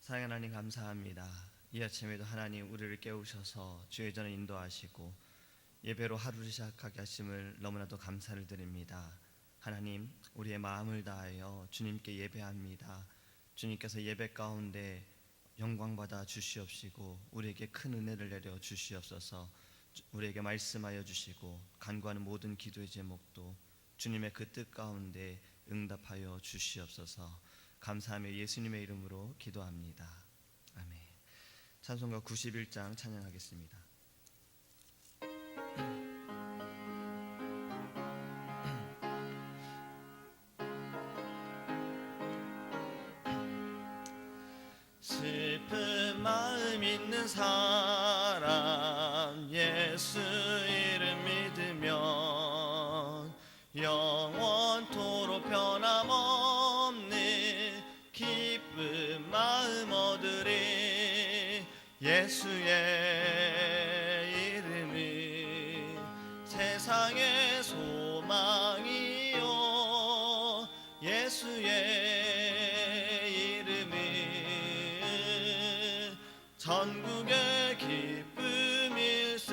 사랑하는 하나님 감사합니다. 이 아침에도 하나님 우리를 깨우셔서 주의 전을 인도하시고 예배로 하루를 시작하게 하심을 너무나도 감사를 드립니다. 하나님, 우리의 마음을 다하여 주님께 예배합니다. 주님께서 예배 가운데 영광 받아 주시옵시고 우리에게 큰 은혜를 내려 주시옵소서. 우리에게 말씀하여 주시고 간구하는 모든 기도의 제목도 주님의 그 뜻 가운데 응답하여 주시옵소서. 감사하며 예수님의 이름으로 기도합니다. 아멘. 찬송가 91장 찬양하겠습니다. 슬픈 마음 있는 사람 예수 이름 믿으면 영원토록 변함없는 기쁜 마음 얻으리. 예수의 이름은 세상의 소망이요 예수의 이름은 전국의 기쁨일세.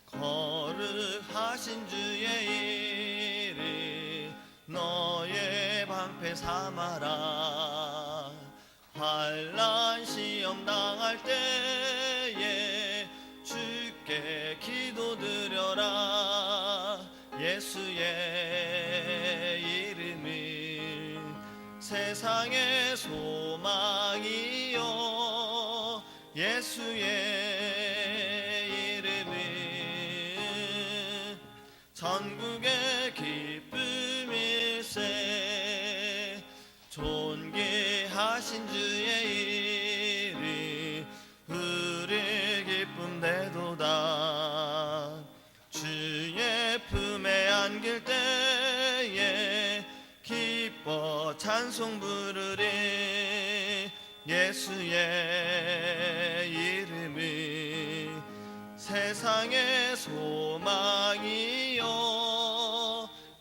거룩하신 주의 이름 너의 방패 삼아라. 환난 시험 당할 때에 주께 기도드려라. 예수의 이름은 세상의 소망이요 예수의 이름은 전국의 기쁨일세. 존귀하신 주의 이름 우리 기쁨 되도다. 주의 품에 안길 때에 기뻐 찬송 부르리. 예수의 이름은 세상의 소망이요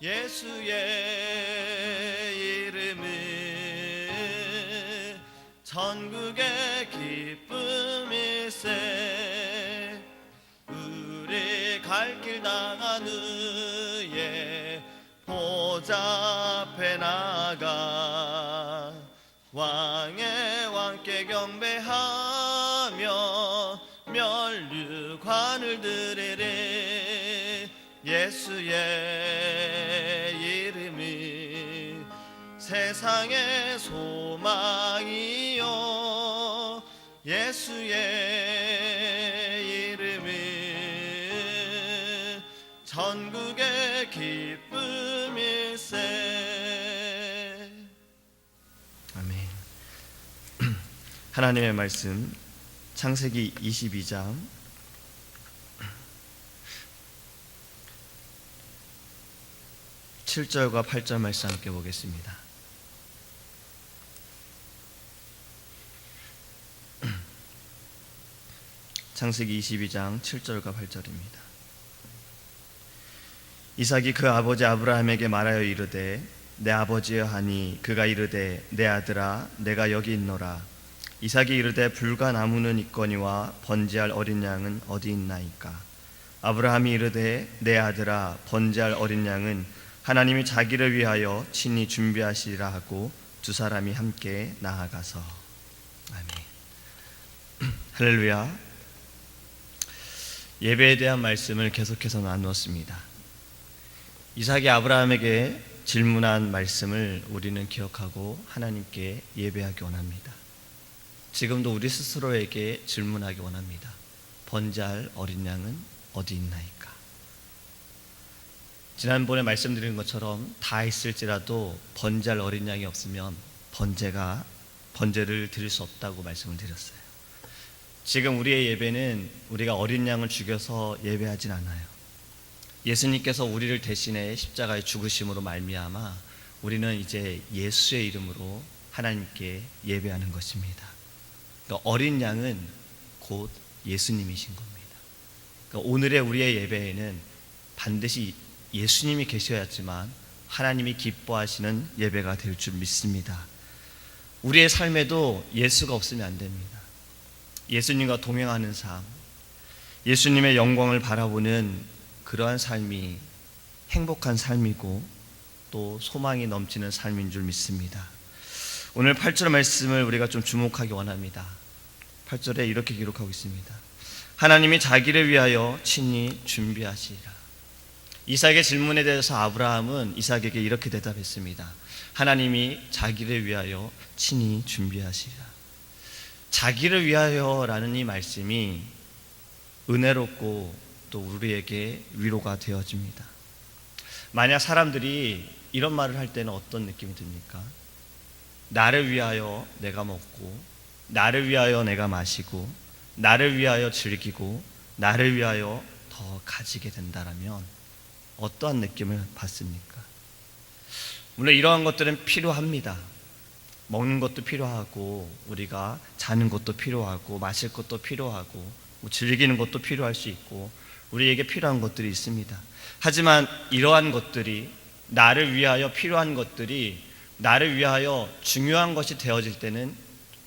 예수의 이름은 전국의 기쁨일세. 우리 갈 길 당한 후에 보좌 앞에 나가 왕의 왕께 경배하며 면류관을 드리리. 예수의 이름이 세상의 소망이요 예수의 이름은 전국의 기쁨일세. 아멘. 하나님의 말씀 창세기 22장 7절과 8절 말씀 함께 보겠습니다. 창세기 22장 7절과 8절입니다. 이삭이 그 아버지 아브라함에게 말하여 이르되 내 아버지여 하니 그가 이르되 내 아들아 내가 여기 있노라. 이삭이 이르되 불과 나무는 있거니와 번제할 어린 양은 어디 있나이까. 아브라함이 이르되 내 아들아 번제할 어린 양은 하나님이 자기를 위하여 친히 준비하시리라 하고 두 사람이 함께 나아가서. 아멘. 할렐루야. 예배에 대한 말씀을 계속해서 나누었습니다. 이삭이 아브라함에게 질문한 말씀을 우리는 기억하고 하나님께 예배하기 원합니다. 지금도 우리 스스로에게 질문하기 원합니다. 번제할 어린 양은 어디 있나이까. 지난번에 말씀드린 것처럼 다 있을지라도 번제할 어린 양이 없으면 번제를 드릴 수 없다고 말씀을 드렸어요. 지금 우리의 예배는 우리가 어린 양을 죽여서 예배하진 않아요. 예수님께서 우리를 대신해 십자가에 죽으심으로 말미암아 우리는 이제 예수의 이름으로 하나님께 예배하는 것입니다. 그러니까 어린 양은 곧 예수님이신 겁니다. 그러니까 오늘의 우리의 예배에는 반드시 예수님이 계셔야지만 하나님이 기뻐하시는 예배가 될 줄 믿습니다. 우리의 삶에도 예수가 없으면 안 됩니다. 예수님과 동행하는 삶, 예수님의 영광을 바라보는 그러한 삶이 행복한 삶이고 또 소망이 넘치는 삶인 줄 믿습니다. 오늘 8절 말씀을 우리가 좀 주목하기 원합니다. 8절에 이렇게 기록하고 있습니다. 하나님이 자기를 위하여 친히 준비하시리라. 이삭의 질문에 대해서 아브라함은 이삭에게 이렇게 대답했습니다. 하나님이 자기를 위하여 친히 준비하시리라. 자기를 위하여라는 이 말씀이 은혜롭고 또 우리에게 위로가 되어집니다. 만약 사람들이 이런 말을 할 때는 어떤 느낌이 듭니까? 나를 위하여 내가 먹고, 나를 위하여 내가 마시고, 나를 위하여 즐기고, 나를 위하여 더 가지게 된다라면 어떠한 느낌을 받습니까? 물론 이러한 것들은 필요합니다. 먹는 것도 필요하고, 우리가 자는 것도 필요하고, 마실 것도 필요하고, 즐기는 것도 필요할 수 있고, 우리에게 필요한 것들이 있습니다. 하지만 이러한 것들이, 나를 위하여 필요한 것들이 나를 위하여 중요한 것이 되어질 때는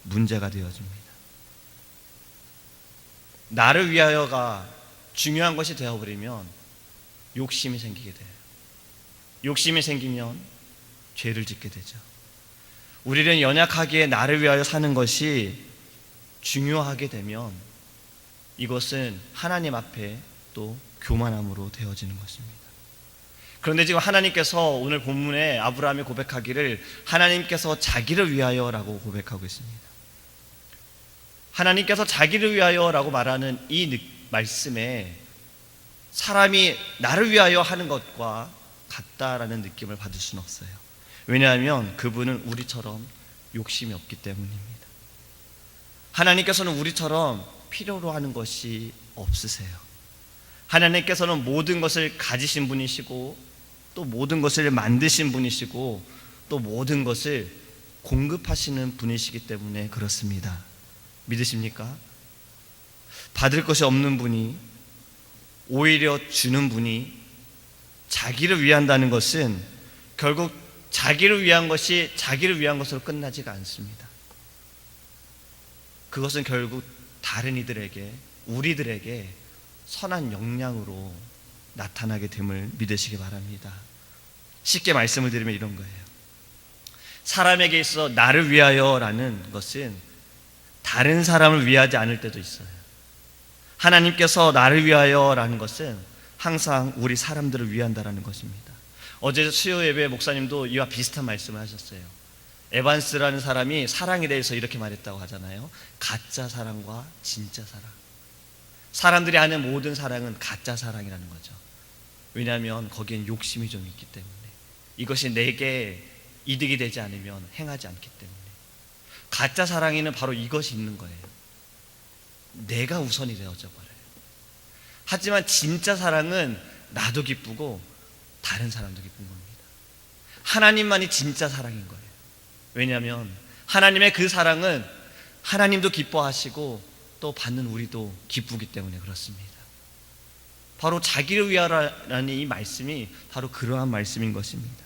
문제가 되어집니다. 나를 위하여가 중요한 것이 되어버리면 욕심이 생기게 돼요. 욕심이 생기면 죄를 짓게 되죠. 우리는 연약하기에 나를 위하여 사는 것이 중요하게 되면 이것은 하나님 앞에 또 교만함으로 되어지는 것입니다. 그런데 지금 하나님께서 오늘 본문에 아브라함이 고백하기를 하나님께서 자기를 위하여라고 고백하고 있습니다. 하나님께서 자기를 위하여라고 말하는 이 말씀에 사람이 나를 위하여 하는 것과 같다라는 느낌을 받을 수는 없어요. 왜냐하면 그분은 우리처럼 욕심이 없기 때문입니다. 하나님께서는 우리처럼 필요로 하는 것이 없으세요. 하나님께서는 모든 것을 가지신 분이시고 또 모든 것을 만드신 분이시고 또 모든 것을 공급하시는 분이시기 때문에 그렇습니다. 믿으십니까? 받을 것이 없는 분이 오히려 주는 분이 자기를 위한다는 것은 결국 자기를 위한 것이 자기를 위한 것으로 끝나지가 않습니다. 그것은 결국 다른 이들에게, 우리들에게 선한 영향으로 나타나게 됨을 믿으시기 바랍니다. 쉽게 말씀을 드리면 이런 거예요. 사람에게 있어 나를 위하여라는 것은 다른 사람을 위하지 않을 때도 있어요. 하나님께서 나를 위하여라는 것은 항상 우리 사람들을 위한다라는 것입니다. 어제 수요 예배 목사님도 이와 비슷한 말씀을 하셨어요. 에반스라는 사람이 사랑에 대해서 이렇게 말했다고 하잖아요. 가짜 사랑과 진짜 사랑. 사람들이 하는 모든 사랑은 가짜 사랑이라는 거죠. 왜냐하면 거기엔 욕심이 좀 있기 때문에, 이것이 내게 이득이 되지 않으면 행하지 않기 때문에. 가짜 사랑에는 바로 이것이 있는 거예요. 내가 우선이 되어져 버려요. 하지만 진짜 사랑은 나도 기쁘고 다른 사람도 기쁜 겁니다. 하나님만이 진짜 사랑인 거예요. 왜냐하면 하나님의 그 사랑은 하나님도 기뻐하시고 또 받는 우리도 기쁘기 때문에 그렇습니다. 바로 자기를 위하라는 이 말씀이 바로 그러한 말씀인 것입니다.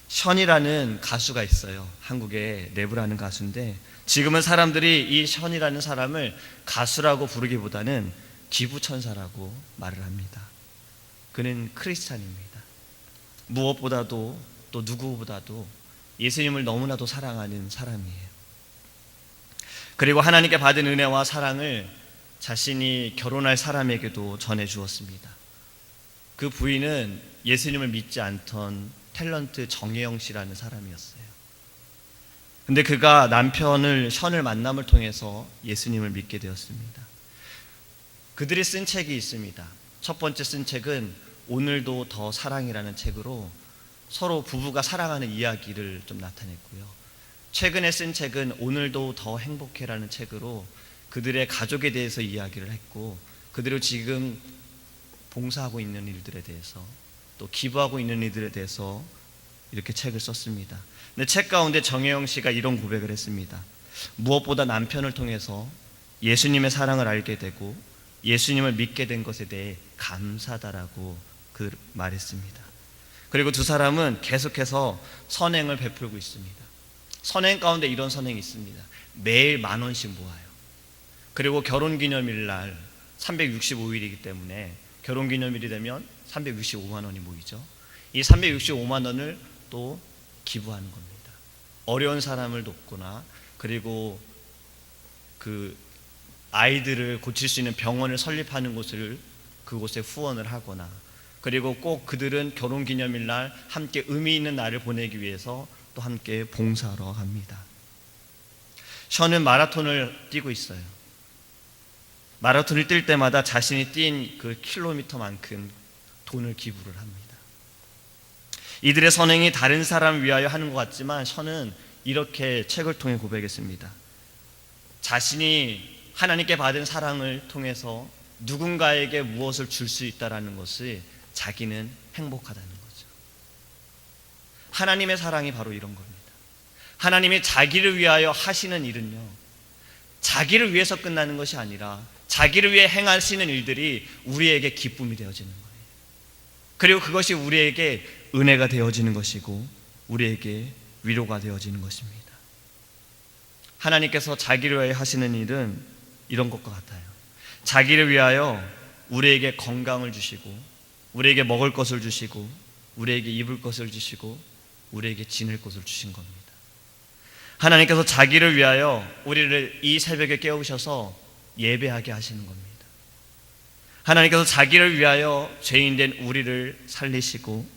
션이라는 가수가 있어요. 한국의 랩을 가수인데 지금은 사람들이 이 션이라는 사람을 가수라고 부르기보다는 기부천사라고 말을 합니다. 그는 크리스찬입니다. 무엇보다도 또 누구보다도 예수님을 너무나도 사랑하는 사람이에요. 그리고 하나님께 받은 은혜와 사랑을 자신이 결혼할 사람에게도 전해 주었습니다. 그 부인은 예수님을 믿지 않던 탤런트 정혜영 씨라는 사람이었어요. 근데 그가 남편을 션을 만남을 통해서 예수님을 믿게 되었습니다. 그들이 쓴 책이 있습니다. 첫 번째 쓴 책은 오늘도 더 사랑이라는 책으로 서로 부부가 사랑하는 이야기를 좀 나타냈고요. 최근에 쓴 책은 오늘도 더 행복해라는 책으로 그들의 가족에 대해서 이야기를 했고, 그들이 지금 봉사하고 있는 일들에 대해서 또 기부하고 있는 일들에 대해서 이렇게 책을 썼습니다. 근데 책 가운데 정혜영 씨가 이런 고백을 했습니다. 무엇보다 남편을 통해서 예수님의 사랑을 알게 되고 예수님을 믿게 된 것에 대해 감사하다라고 그 말했습니다. 그리고 두 사람은 계속해서 선행을 베풀고 있습니다. 선행 가운데 이런 선행이 있습니다. 매일 10,000원씩 모아요. 그리고 결혼기념일 날 365일이기 때문에 결혼기념일이 되면 365만 원이 모이죠. 이 365만 원을 또 기부하는 겁니다. 어려운 사람을 돕거나, 그리고 그 아이들을 고칠 수 있는 병원을 설립하는 곳을 그곳에 후원을 하거나, 그리고 꼭 그들은 결혼기념일 날 함께 의미 있는 날을 보내기 위해서 또 함께 봉사하러 갑니다. 션은 마라톤을 뛰고 있어요. 마라톤을 뛸 때마다 자신이 뛴 그 킬로미터만큼 돈을 기부를 합니다. 이들의 선행이 다른 사람을 위하여 하는 것 같지만 션은 이렇게 책을 통해 고백했습니다. 자신이 하나님께 받은 사랑을 통해서 누군가에게 무엇을 줄 수 있다는 것이 자기는 행복하다는 거죠. 하나님의 사랑이 바로 이런 겁니다. 하나님이 자기를 위하여 하시는 일은요, 자기를 위해서 끝나는 것이 아니라 자기를 위해 행하시는 일들이 우리에게 기쁨이 되어지는 거예요. 그리고 그것이 우리에게 은혜가 되어지는 것이고 우리에게 위로가 되어지는 것입니다. 하나님께서 자기를 위하여 하시는 일은 이런 것과 같아요. 자기를 위하여 우리에게 건강을 주시고, 우리에게 먹을 것을 주시고, 우리에게 입을 것을 주시고, 우리에게 지낼 것을 주신 겁니다. 하나님께서 자기를 위하여 우리를 이 새벽에 깨우셔서 예배하게 하시는 겁니다. 하나님께서 자기를 위하여 죄인된 우리를 살리시고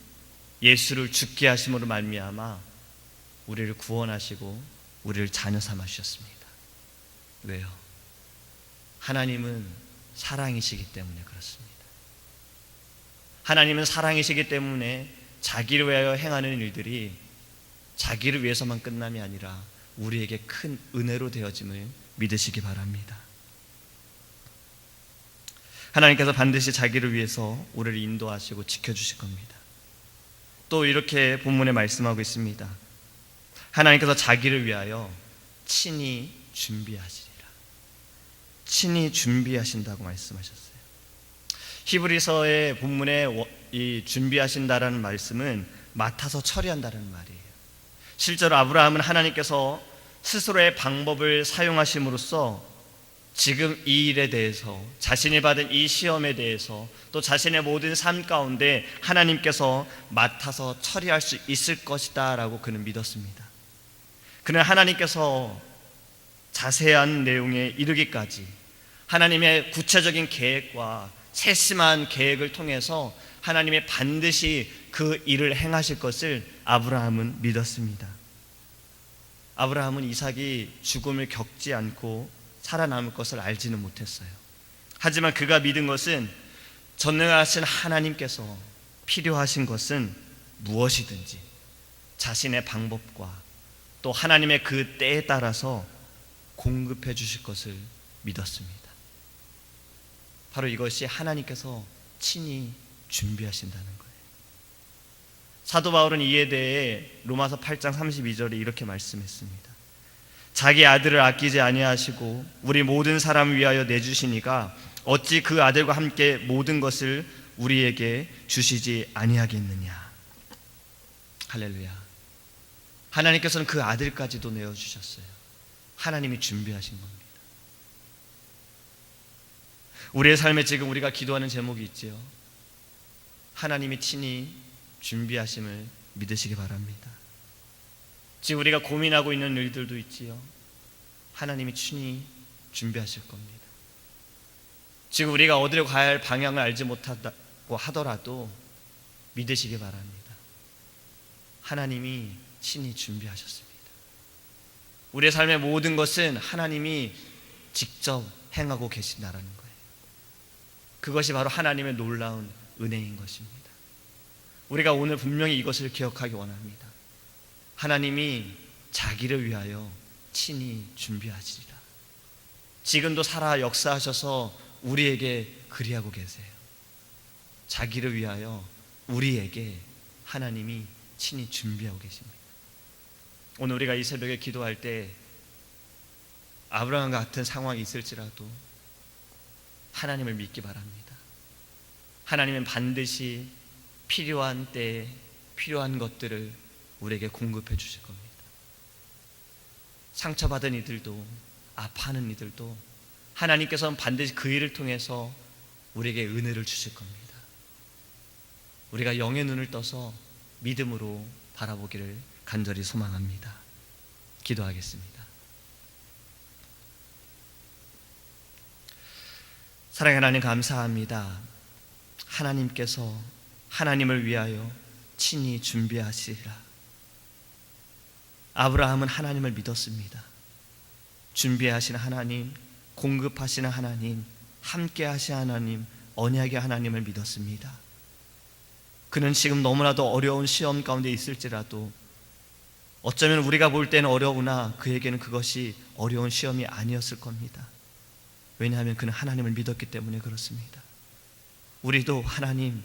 예수를 죽게 하심으로 말미암아 우리를 구원하시고 우리를 자녀 삼아 주셨습니다. 왜요? 하나님은 사랑이시기 때문에 그렇습니다. 하나님은 사랑이시기 때문에 자기를 위하여 행하는 일들이 자기를 위해서만 끝남이 아니라 우리에게 큰 은혜로 되어짐을 믿으시기 바랍니다. 하나님께서 반드시 자기를 위해서 우리를 인도하시고 지켜주실 겁니다. 또 이렇게 본문에 말씀하고 있습니다. 하나님께서 자기를 위하여 친히 준비하시리라. 친히 준비하신다고 말씀하셨어요. 히브리서의 본문에 이 준비하신다라는 말씀은 맡아서 처리한다는 말이에요. 실제로 아브라함은 하나님께서 스스로의 방법을 사용하심으로써 지금 이 일에 대해서, 자신이 받은 이 시험에 대해서, 또 자신의 모든 삶 가운데 하나님께서 맡아서 처리할 수 있을 것이다 라고 그는 믿었습니다. 그는 하나님께서 자세한 내용에 이르기까지 하나님의 구체적인 계획과 세심한 계획을 통해서 하나님이 반드시 그 일을 행하실 것을 아브라함은 믿었습니다. 아브라함은 이삭이 죽음을 겪지 않고 살아남을 것을 알지는 못했어요. 하지만 그가 믿은 것은 전능하신 하나님께서 필요하신 것은 무엇이든지 자신의 방법과 또 하나님의 그 때에 따라서 공급해 주실 것을 믿었습니다. 바로 이것이 하나님께서 친히 준비하신다는 거예요. 사도 바울은 이에 대해 로마서 8장 32절에 이렇게 말씀했습니다. 자기 아들을 아끼지 아니하시고 우리 모든 사람을 위하여 내주시니가 어찌 그 아들과 함께 모든 것을 우리에게 주시지 아니하겠느냐. 할렐루야. 하나님께서는 그 아들까지도 내어주셨어요. 하나님이 준비하신 겁니다. 우리의 삶에 지금 우리가 기도하는 제목이 있지요. 하나님이 친히 준비하심을 믿으시기 바랍니다. 지금 우리가 고민하고 있는 일들도 있지요. 하나님이 친히 준비하실 겁니다. 지금 우리가 어디로 가야 할 방향을 알지 못하다고 하더라도 믿으시기 바랍니다. 하나님이 친히 준비하셨습니다. 우리의 삶의 모든 것은 하나님이 직접 행하고 계신다라는 거예요. 그것이 바로 하나님의 놀라운 은혜인 것입니다. 우리가 오늘 분명히 이것을 기억하기 원합니다. 하나님이 자기를 위하여 친히 준비하시리라. 지금도 살아 역사하셔서 우리에게 그리하고 계세요. 자기를 위하여 우리에게 하나님이 친히 준비하고 계십니다. 오늘 우리가 이 새벽에 기도할 때 아브라함 같은 상황이 있을지라도 하나님을 믿기 바랍니다. 하나님은 반드시 필요한 때에 필요한 것들을 우리에게 공급해 주실 겁니다. 상처받은 이들도, 아파하는 이들도 하나님께서는 반드시 그 일을 통해서 우리에게 은혜를 주실 겁니다. 우리가 영의 눈을 떠서 믿음으로 바라보기를 간절히 소망합니다. 기도하겠습니다. 사랑하는 하나님, 감사합니다. 하나님께서 하나님을 위하여 친히 준비하시리라. 아브라함은 하나님을 믿었습니다. 준비하시는 하나님, 공급하시는 하나님, 함께 하시는 하나님, 언약의 하나님을 믿었습니다. 그는 지금 너무나도 어려운 시험 가운데 있을지라도 어쩌면 우리가 볼 때는 어려우나 그에게는 그것이 어려운 시험이 아니었을 겁니다. 왜냐하면 그는 하나님을 믿었기 때문에 그렇습니다. 우리도 하나님,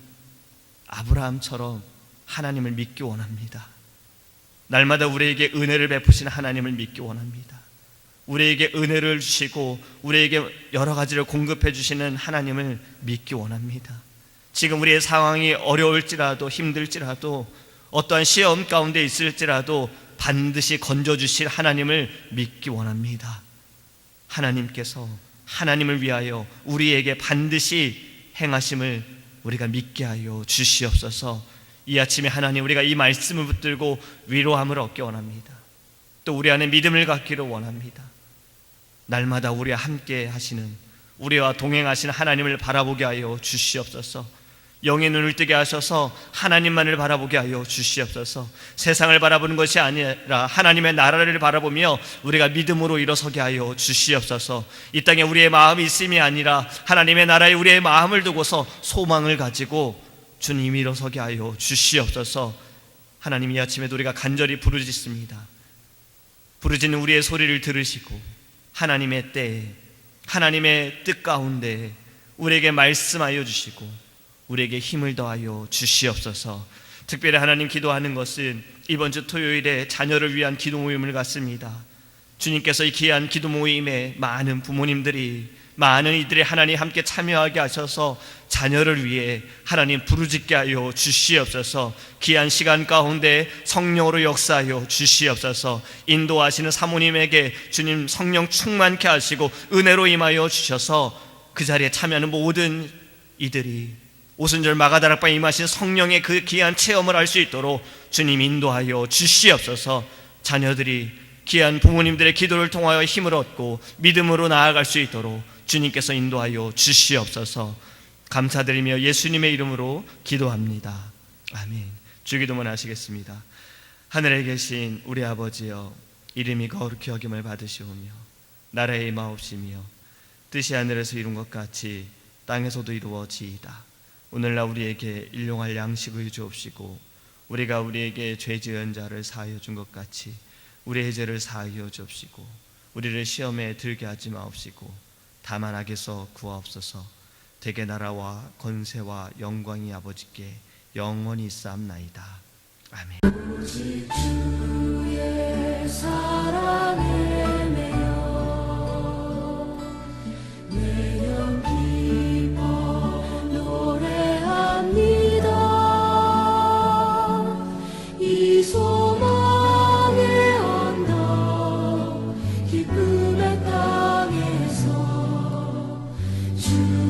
아브라함처럼 하나님을 믿기 원합니다. 날마다 우리에게 은혜를 베푸시는 하나님을 믿기 원합니다. 우리에게 은혜를 주시고 우리에게 여러 가지를 공급해 주시는 하나님을 믿기 원합니다. 지금 우리의 상황이 어려울지라도 힘들지라도 어떠한 시험 가운데 있을지라도 반드시 건져주실 하나님을 믿기 원합니다. 하나님께서 하나님을 위하여 우리에게 반드시 행하심을 우리가 믿게 하여 주시옵소서. 이 아침에 하나님, 우리가 이 말씀을 붙들고 위로함을 얻기 원합니다. 또 우리 안에 믿음을 갖기를 원합니다. 날마다 우리와 함께 하시는, 우리와 동행하시는 하나님을 바라보게 하여 주시옵소서. 영의 눈을 뜨게 하셔서 하나님만을 바라보게 하여 주시옵소서. 세상을 바라보는 것이 아니라 하나님의 나라를 바라보며 우리가 믿음으로 일어서게 하여 주시옵소서. 이 땅에 우리의 마음이 있음이 아니라 하나님의 나라에 우리의 마음을 두고서 소망을 가지고 주님 일어서게 하여 주시옵소서. 하나님, 이 아침에도 우리가 간절히 부르짖습니다. 부르짖는 우리의 소리를 들으시고 하나님의 때에, 하나님의 뜻 가운데 우리에게 말씀하여 주시고 우리에게 힘을 더하여 주시옵소서. 특별히 하나님, 기도하는 것은 이번 주 토요일에 자녀를 위한 기도 모임을 갖습니다. 주님께서 이 귀한 기도 모임에 많은 부모님들이, 많은 이들이 하나님 함께 참여하게 하셔서 자녀를 위해 하나님 부르짖게 하여 주시옵소서. 귀한 시간 가운데 성령으로 역사하여 주시옵소서. 인도하시는 사모님에게 주님 성령 충만케 하시고 은혜로 임하여 주셔서 그 자리에 참여하는 모든 이들이 오순절 마가다락방에 임하신 성령의 그 귀한 체험을 할 수 있도록 주님 인도하여 주시옵소서. 자녀들이 귀한 부모님들의 기도를 통하여 힘을 얻고 믿음으로 나아갈 수 있도록 주님께서 인도하여 주시옵소서. 감사드리며 예수님의 이름으로 기도합니다. 아멘. 주기도문 하시겠습니다. 하늘에 계신 우리 아버지여, 이름이 거룩히 여김을 받으시오며 나라의 임하옵시며 뜻이 하늘에서 이룬 것 같이 땅에서도 이루어지이다. 오늘날 우리에게 일용할 양식을 주옵시고 우리가 우리에게 죄 지은 자를 사하여 준 것 같이 우리의 죄를 사하여 주옵시고 우리를 시험에 들게 하지 마옵시고 다만 악에서 구하옵소서. 대개 나라와 권세와 영광이 아버지께 영원히 있사옵나이다. 아멘. 오직 주의 사랑에 매여 내 영 기뻐 노래합니다. 이 소망의 언덕 기쁨의 땅에서 주